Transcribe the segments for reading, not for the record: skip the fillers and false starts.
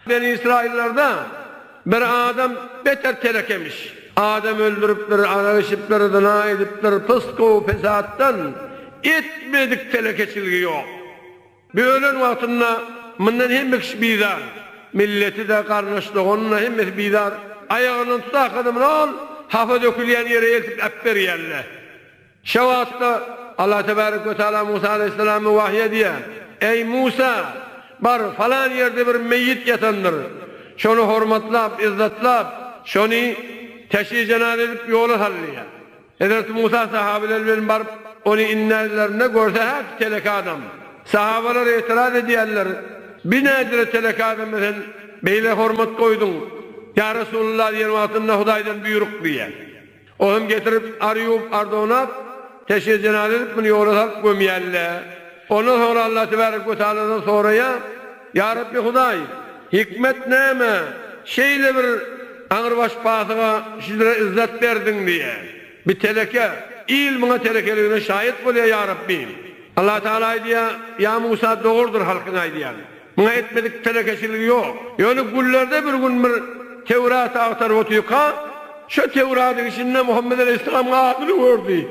Beni İsrailler'de bir adam beter telekemiş. Adam öldürüpler, arayışıplar, dına edipler, pıskı pesattan etmedik telekeçilgi yok. Bir ölen vaktinde bundan hem kişi bidar. Milleti de kardeşlik, onunla hem bidar. Ayağının tutak adamını al, hafa döküleyen yere eltip öpper yerle. Şevatta Allah Tebarek ve Teala Musa Aleyhisselam'ı vahye diye, ey Musa, bar falan yerde bir meyyit yatandır. Şonu hormatlap, izzetlap, şonu teşhi cenaz edip yolu halliye. Hazreti Musa sahabeler barıp onu inlerlerine görse hep telek adam. Sahabeler itiraz ediyorlar. Bir nedir telek adam mesela beyle hormat koydun. Ya Resulullah diyen vaktinde Huday'dan büyürük diye. Oğlum getirip arayıp ardonap teşhi cenaz edip bunu yolu halk gömyerle. Ondan sonra Allah Tebarek ve Teala'dan sonraya Ya Rabbi Huday hikmet neyme şeyle bir ağırbaş bağına sizlere izzet verdin diye bir teleke ilmine telekeliğine şahit oluyor ya Rabbi. Allah Teala diye ya Musa doğrudur halkına diye. Buna etmedik telekeçiliği yok. Yani güllerde bir gün bir Tevrat'ı aktarıp otuyorka şu Tevrat'ın içinde Muhammed Aleyhisselam'ın adını gördü.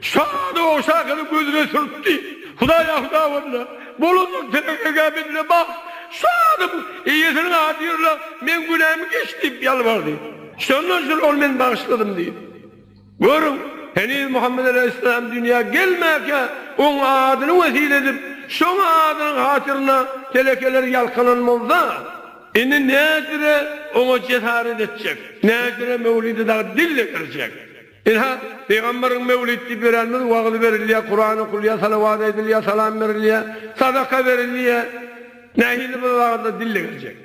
Şadı o şarkını gözüne sürttü. Hudaya hudavadına bulunduk teleke gâbedine bak. Şadı iyisini atıyorlar. Ben günahımı geçtim yalvardı. İşte ondan sonra onu ben bağışladım diye. Görün. Henüz Muhammed Aleyhisselam dünya gelmeyken onun adını vesile edip şun adının hatırına telekeler yalkanılmazda nedir ona cesaret edecek. Nedir mevlidi de dille girecek. Peygamberin mevlidi verilmez, vaazı veriliyor, Kur'an'ı okunuyor, salavat ediliyor, salam veriliyor, sadaka veriliyor. Nehirli bir vaazda dille girecek.